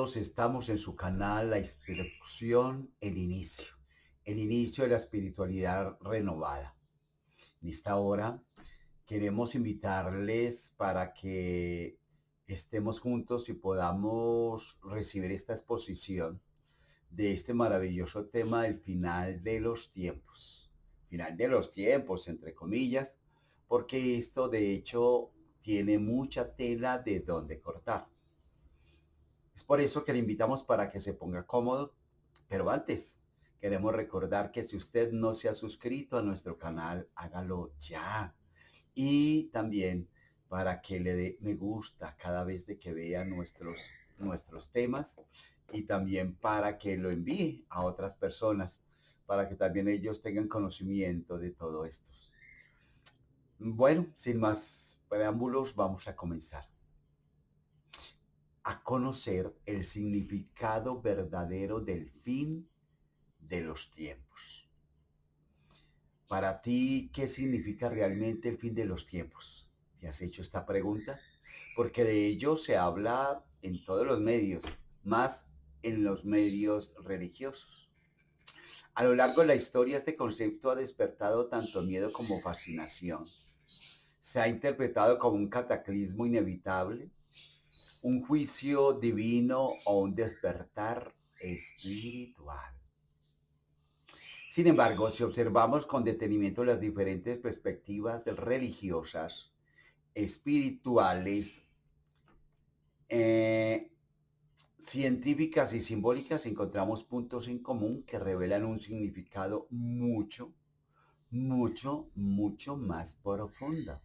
todos, estamos en su canal La Instrucción, el inicio de la espiritualidad renovada. En esta hora queremos invitarles para que estemos juntos y podamos recibir esta exposición de este maravilloso tema del final de los tiempos. Final de los tiempos, entre comillas, porque esto de hecho tiene mucha tela de donde cortar. Es por eso que le invitamos para que se ponga cómodo, pero antes queremos recordar que si usted no se ha suscrito a nuestro canal, hágalo ya. Y también para que le dé me gusta cada vez de que vea nuestros temas y también para que lo envíe a otras personas, para que también ellos tengan conocimiento de todo esto. Bueno, sin más preámbulos, vamos a comenzar a conocer el significado verdadero del fin de los tiempos. Para ti, ¿qué significa realmente el fin de los tiempos? ¿Te has hecho esta pregunta? Porque de ello se habla en todos los medios, más en los medios religiosos. A lo largo de la historia, este concepto ha despertado tanto miedo como fascinación. Se ha interpretado como un cataclismo inevitable, un juicio divino o un despertar espiritual. Sin embargo, si observamos con detenimiento las diferentes perspectivas religiosas, espirituales, eh, científicas y simbólicas, encontramos puntos en común que revelan un significado mucho más profundo.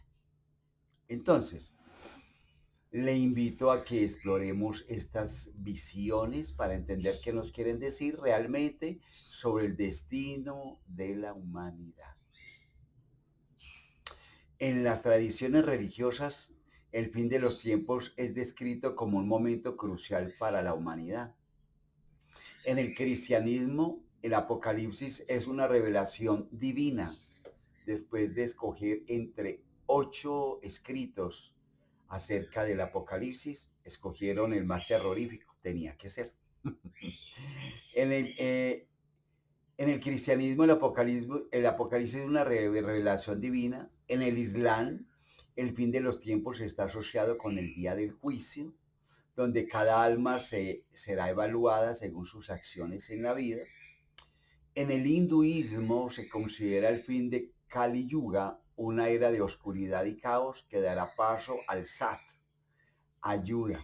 Entonces, le invito a que exploremos estas visiones para entender qué nos quieren decir realmente sobre el destino de la humanidad. En las tradiciones religiosas, el fin de los tiempos es descrito como un momento crucial para la humanidad. En el cristianismo, el Apocalipsis es una revelación divina. Después de escoger entre 8 escritos acerca del Apocalipsis, escogieron el más terrorífico, tenía que ser. En el, en el cristianismo, el Apocalipsis es una revelación divina. En el Islam, el fin de los tiempos está asociado con el día del juicio, donde cada alma será evaluada según sus acciones en la vida. En el hinduismo se considera el fin de Kali Yuga, una era de oscuridad y caos que dará paso al Sat, ayuda,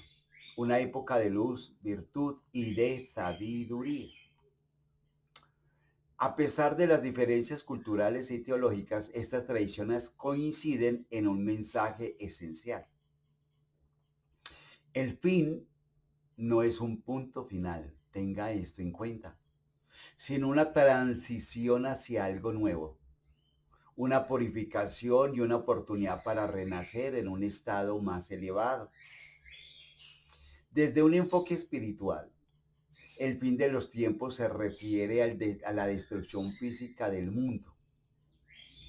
una época de luz, virtud y de sabiduría. A pesar de las diferencias culturales y teológicas, estas tradiciones coinciden en un mensaje esencial. El fin no es un punto final, tenga esto en cuenta, sino una transición hacia algo nuevo, una purificación y una oportunidad para renacer en un estado más elevado. Desde un enfoque espiritual, el fin de los tiempos se refiere a la destrucción física del mundo.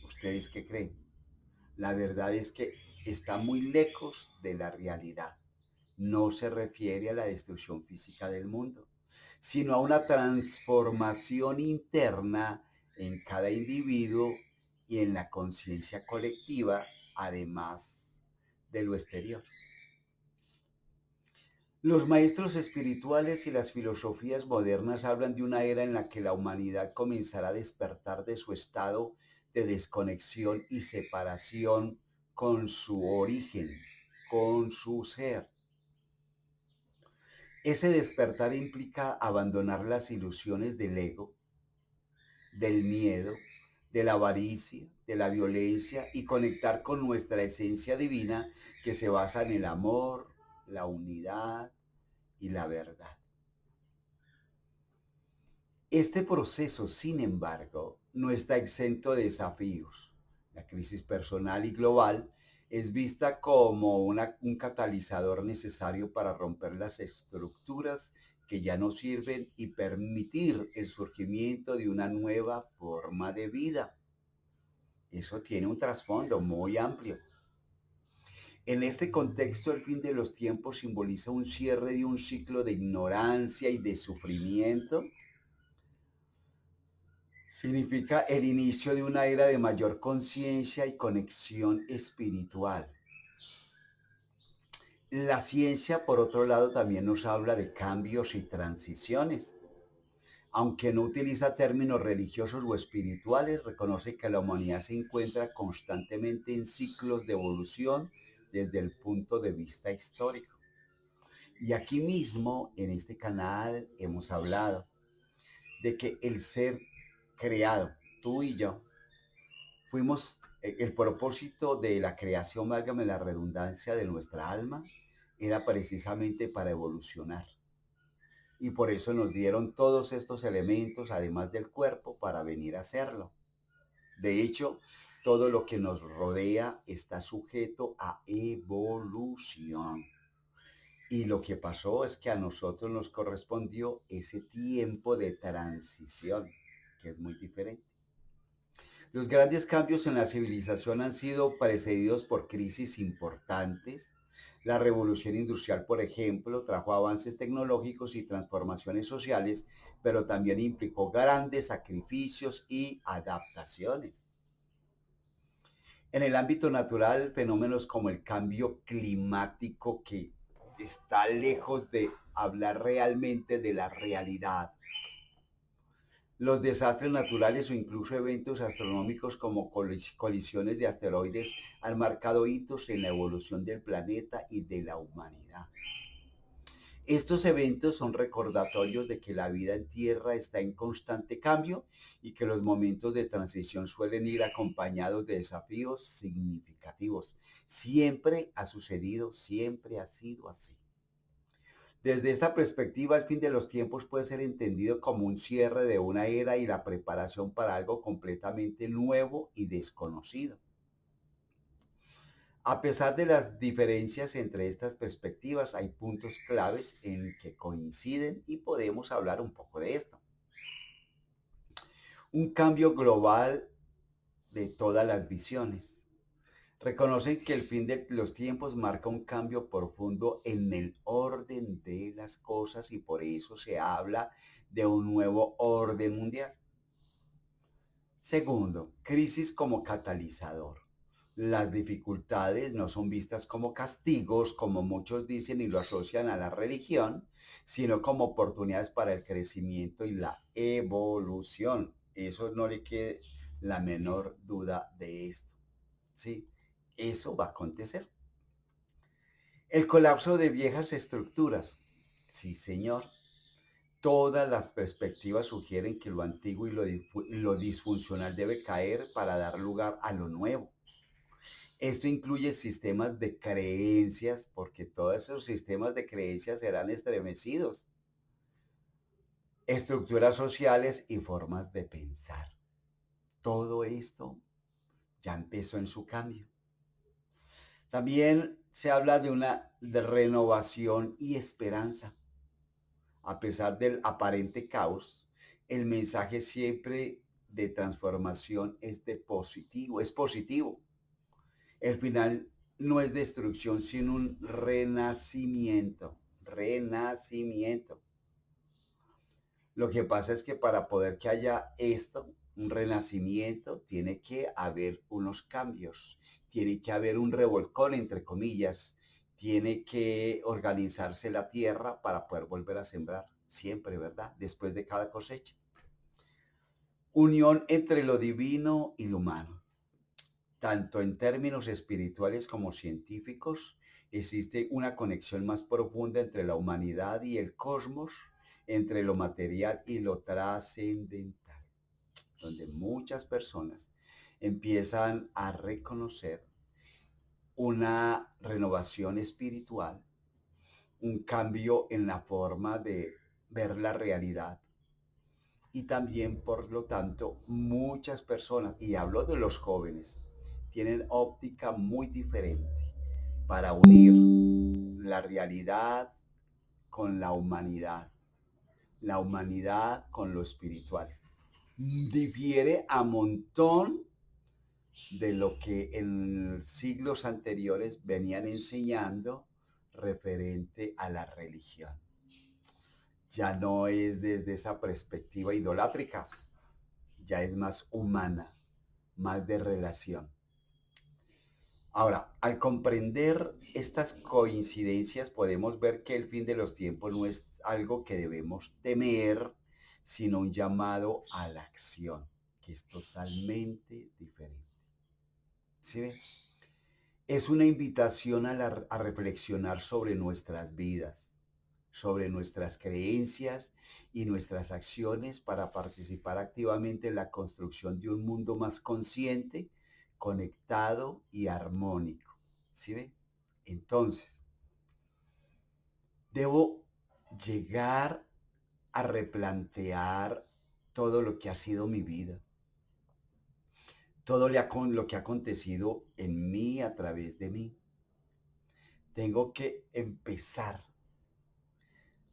¿Ustedes qué creen? La verdad es que está muy lejos de la realidad. No se refiere a la destrucción física del mundo, sino a una transformación interna en cada individuo y en la conciencia colectiva, además de lo exterior. Los maestros espirituales y las filosofías modernas hablan de una era en la que la humanidad comenzará a despertar de su estado de desconexión y separación con su origen, con su ser. Ese despertar implica abandonar las ilusiones del ego, del miedo, de la avaricia, de la violencia y conectar con nuestra esencia divina que se basa en el amor, la unidad y la verdad. Este proceso, sin embargo, no está exento de desafíos. La crisis personal y global es vista como un catalizador necesario para romper las estructuras que ya no sirven y permitir el surgimiento de una nueva forma de vida. Eso tiene un trasfondo muy amplio. En este contexto, el fin de los tiempos simboliza un cierre de un ciclo de ignorancia y de sufrimiento. Significa el inicio de una era de mayor conciencia y conexión espiritual. La ciencia, por otro lado, también nos habla de cambios y transiciones. Aunque no utiliza términos religiosos o espirituales, reconoce que la humanidad se encuentra constantemente en ciclos de evolución desde el punto de vista histórico. Y aquí mismo, en este canal, hemos hablado de que el ser creado, tú y yo, fuimos, el propósito de la creación, válgame la redundancia, de nuestra alma, era precisamente para evolucionar. Y por eso nos dieron todos estos elementos, además del cuerpo, para venir a hacerlo. De hecho, todo lo que nos rodea está sujeto a evolución. Y lo que pasó es que a nosotros nos correspondió ese tiempo de transición, que es muy diferente. Los grandes cambios en la civilización han sido precedidos por crisis importantes. La revolución industrial, por ejemplo, trajo avances tecnológicos y transformaciones sociales, pero también implicó grandes sacrificios y adaptaciones. En el ámbito natural, fenómenos como el cambio climático, que está lejos de hablar realmente de la realidad, los desastres naturales o incluso eventos astronómicos como colisiones de asteroides han marcado hitos en la evolución del planeta y de la humanidad. Estos eventos son recordatorios de que la vida en Tierra está en constante cambio y que los momentos de transición suelen ir acompañados de desafíos significativos. Siempre ha sucedido, siempre ha sido así. Desde esta perspectiva, el fin de los tiempos puede ser entendido como un cierre de una era y la preparación para algo completamente nuevo y desconocido. A pesar de las diferencias entre estas perspectivas, hay puntos claves en que coinciden y podemos hablar un poco de esto. Un cambio global de todas las visiones. Reconocen que el fin de los tiempos marca un cambio profundo en el orden de las cosas y por eso se habla de un nuevo orden mundial. Segundo, crisis como catalizador. Las dificultades no son vistas como castigos, como muchos dicen y lo asocian a la religión, sino como oportunidades para el crecimiento y la evolución. Eso no le quede la menor duda de esto. ¿Sí? Eso va a acontecer. El colapso de viejas estructuras. Sí, señor. Todas las perspectivas sugieren que lo antiguo y lo disfuncional debe caer para dar lugar a lo nuevo. Esto incluye sistemas de creencias, porque todos esos sistemas de creencias serán estremecidos, estructuras sociales y formas de pensar. Todo esto ya empezó en su cambio. También se habla de una renovación y esperanza. A pesar del aparente caos, el mensaje siempre de transformación es positivo. El final no es destrucción, sino un renacimiento. Renacimiento. Lo que pasa es que para poder que haya esto, un renacimiento, tiene que haber unos cambios, tiene que haber un revolcón, entre comillas, tiene que organizarse la tierra para poder volver a sembrar, siempre, ¿verdad? Después de cada cosecha. Unión entre lo divino y lo humano. Tanto en términos espirituales como científicos, existe una conexión más profunda entre la humanidad y el cosmos, entre lo material y lo trascendental, donde muchas personas empiezan a reconocer una renovación espiritual, un cambio en la forma de ver la realidad. Y también, por lo tanto, muchas personas, y hablo de los jóvenes, tienen óptica muy diferente para unir la realidad con la humanidad con lo espiritual. Difiere a montón de lo que en siglos anteriores venían enseñando referente a la religión. Ya no es desde esa perspectiva idolátrica, ya es más humana, más de relación. Ahora, al comprender estas coincidencias, podemos ver que el fin de los tiempos no es algo que debemos temer, sino un llamado a la acción, que es totalmente diferente. ¿Sí ven? Es una invitación a reflexionar sobre nuestras vidas, sobre nuestras creencias y nuestras acciones para participar activamente en la construcción de un mundo más consciente, conectado y armónico. ¿Sí ve? Entonces, debo llegar a replantear todo lo que ha sido mi vida, todo lo que ha acontecido en mí a través de mí. Tengo que empezar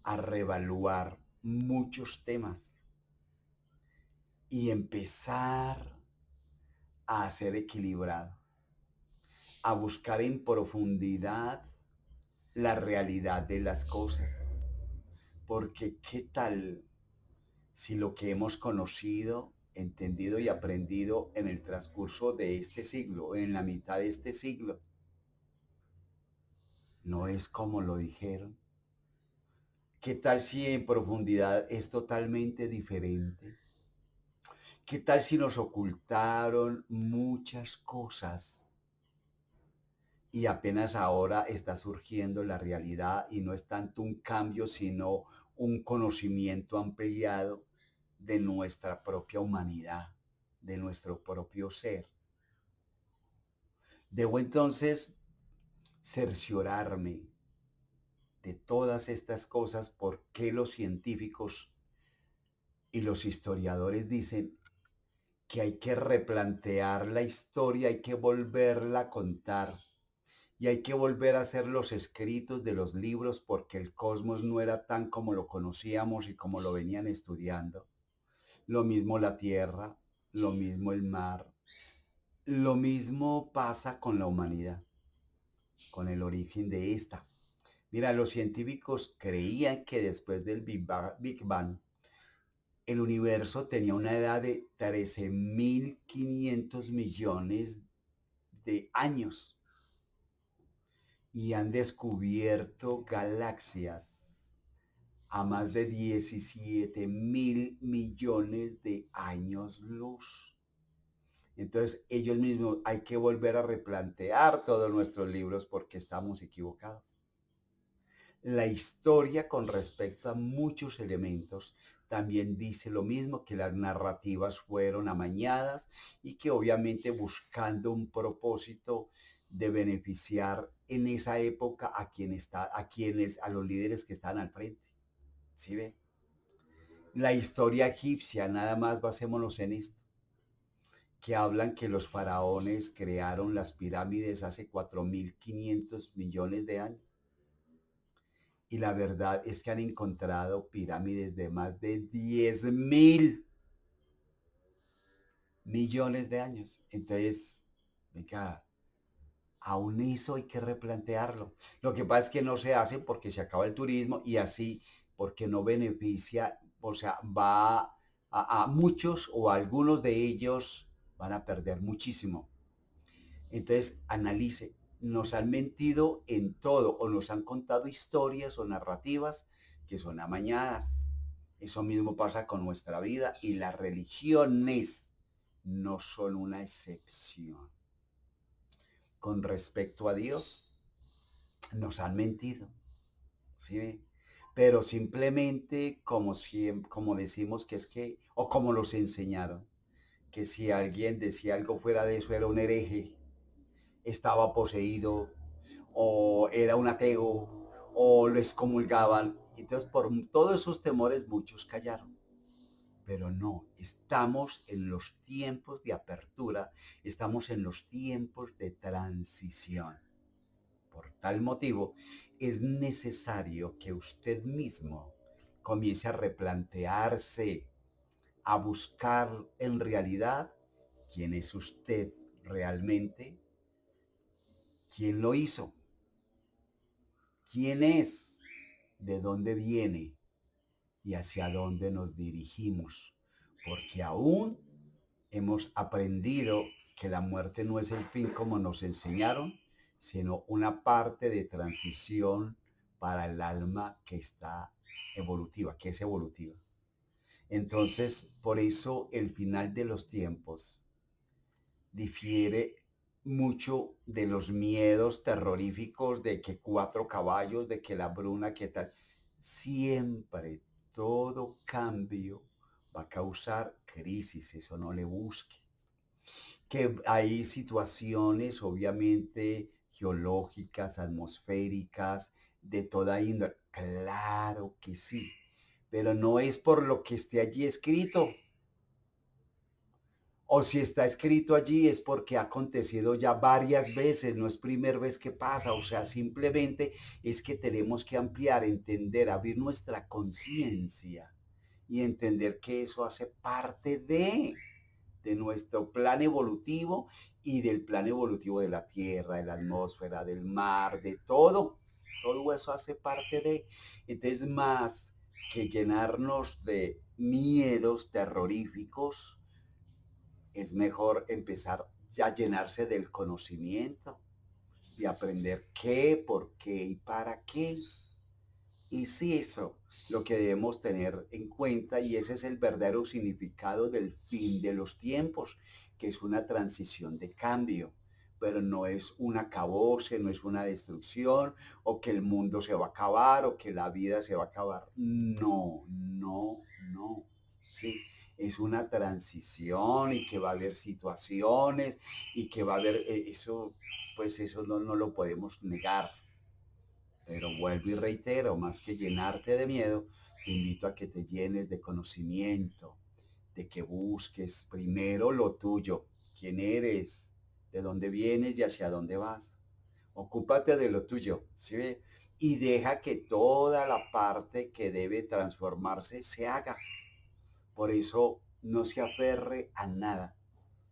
a reevaluar muchos temas y empezar a ser equilibrado, a buscar en profundidad la realidad de las cosas. Porque ¿qué tal si lo que hemos conocido, entendido y aprendido en el transcurso de este siglo, en la mitad de este siglo, no es como lo dijeron? ¿Qué tal si en profundidad es totalmente diferente? ¿Qué tal si nos ocultaron muchas cosas y apenas ahora está surgiendo la realidad y no es tanto un cambio, sino un conocimiento ampliado de nuestra propia humanidad, de nuestro propio ser? Debo entonces cerciorarme de todas estas cosas porque los científicos y los historiadores dicen que hay que replantear la historia, hay que volverla a contar y hay que volver a hacer los escritos de los libros porque el cosmos no era tan como lo conocíamos y como lo venían estudiando. Lo mismo la Tierra, lo mismo el mar, lo mismo pasa con la humanidad, con el origen de esta. Mira, los científicos creían que después del Big Bang, el universo tenía una edad de 13.500 millones de años y han descubierto galaxias a más de 17.000 millones de años luz. Entonces, ellos mismos hay que volver a replantear todos nuestros libros porque estamos equivocados. La historia con respecto a muchos elementos también dice lo mismo, que las narrativas fueron amañadas y que obviamente buscando un propósito de beneficiar en esa época a los líderes que están al frente. ¿Sí ve? La historia egipcia, nada más basémonos en esto, que hablan que los faraones crearon las pirámides hace 4.500 millones de años. Y la verdad es que han encontrado pirámides de más de 10.000 millones de años. Entonces, venga, aún eso hay que replantearlo. Lo que pasa es que no se hace porque se acaba el turismo y así porque no beneficia, o sea, va a muchos o a algunos de ellos van a perder muchísimo. Entonces, analice, nos han mentido en todo o nos han contado historias o narrativas que son amañadas. Eso mismo pasa con nuestra vida y las religiones no son una excepción. Con respecto a Dios, nos han mentido, ¿sí? Pero simplemente como decimos que es que, o como los enseñaron, que si alguien decía algo fuera de eso era un hereje, estaba poseído, o era un ateo, o lo excomulgaban. Entonces, por todos esos temores, muchos callaron. Pero no, estamos en los tiempos de apertura, estamos en los tiempos de transición. Por tal motivo, es necesario que usted mismo comience a replantearse, a buscar en realidad quién es usted realmente quién lo hizo, quién es, de dónde viene y hacia dónde nos dirigimos. Porque aún hemos aprendido que la muerte no es el fin como nos enseñaron, sino una parte de transición para el alma que está evolutiva, que es evolutiva. Entonces, por eso el final de los tiempos difiere mucho de los miedos terroríficos de que 4 caballos, de que la bruna, que tal. Siempre todo cambio va a causar crisis, eso no le busque. Que hay situaciones, obviamente, geológicas, atmosféricas, de toda índole. Claro que sí, pero no es por lo que esté allí escrito. O si está escrito allí es porque ha acontecido ya varias veces, no es primera vez que pasa. O sea, simplemente es que tenemos que ampliar, entender, abrir nuestra conciencia y entender que eso hace parte de nuestro plan evolutivo y del plan evolutivo de la Tierra, de la atmósfera, del mar, de todo. Todo eso hace parte de. Entonces, más que llenarnos de miedos terroríficos, es mejor empezar a llenarse del conocimiento y aprender qué, por qué y para qué. Y sí, eso lo que debemos tener en cuenta, y ese es el verdadero significado del fin de los tiempos, que es una transición de cambio, pero no es un acabose, no es una destrucción, o que el mundo se va a acabar, o que la vida se va a acabar. No, no, no. Sí, es una transición y que va a haber situaciones y que va a haber, eso, pues eso no lo podemos negar. Pero vuelvo y reitero, más que llenarte de miedo, te invito a que te llenes de conocimiento, de que busques primero lo tuyo, quién eres, de dónde vienes y hacia dónde vas. Ocúpate de lo tuyo, ¿sí ve? Y deja que toda la parte que debe transformarse se haga. Por eso no se aferre a nada,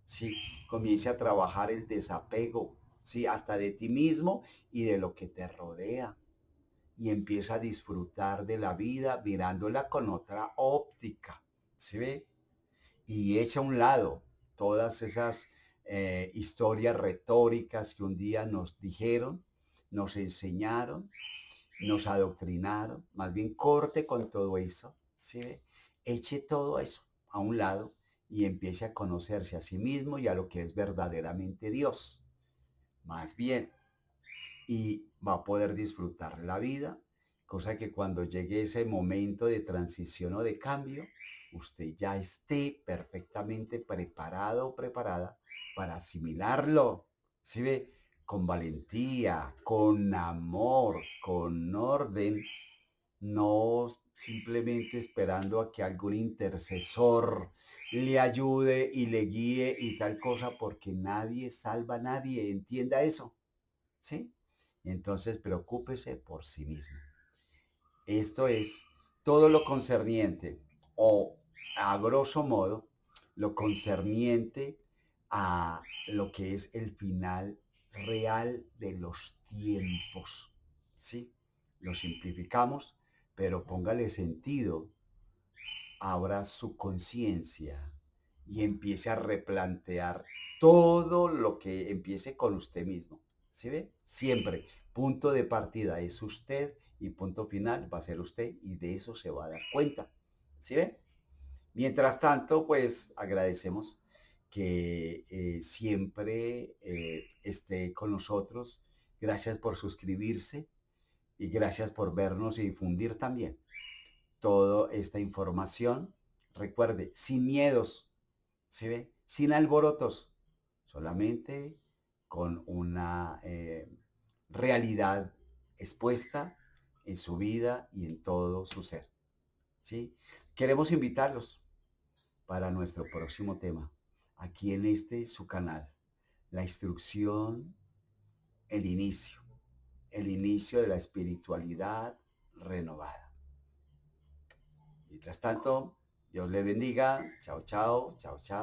¿sí? Comience a trabajar el desapego, ¿sí? Hasta de ti mismo y de lo que te rodea, y empieza a disfrutar de la vida mirándola con otra óptica, ¿sí ve? Y echa a un lado todas esas historias retóricas que un día nos dijeron, nos enseñaron, nos adoctrinaron. Más bien corte con todo eso, ¿sí ve? Eche todo eso a un lado y empiece a conocerse a sí mismo y a lo que es verdaderamente Dios. Más bien, y va a poder disfrutar la vida, cosa que cuando llegue ese momento de transición o de cambio, usted ya esté perfectamente preparado o preparada para asimilarlo, ¿sí ve? Con valentía, con amor, con orden, no simplemente esperando a que algún intercesor le ayude y le guíe y tal cosa, porque nadie salva a nadie, entienda eso. ¿Sí? Entonces preocúpese por sí mismo. Esto es todo lo concerniente, o a grosso modo, lo concerniente a lo que es el final real de los tiempos. ¿Sí? Lo simplificamos, pero póngale sentido, abra su conciencia y empiece a replantear todo lo que empiece con usted mismo. ¿Sí ve? Siempre, punto de partida es usted y punto final va a ser usted, y de eso se va a dar cuenta. ¿Sí ve? Mientras tanto, pues agradecemos que siempre esté con nosotros. Gracias por suscribirse y gracias por vernos y difundir también toda esta información. Recuerde, sin miedos, ¿sí ve? Sin alborotos, solamente con una realidad expuesta en su vida y en todo su ser, ¿sí? Queremos invitarlos para nuestro próximo tema, aquí en este su canal, la instrucción, el inicio de la espiritualidad renovada. Mientras tanto, Dios le bendiga. Chao, chao, chao, chao.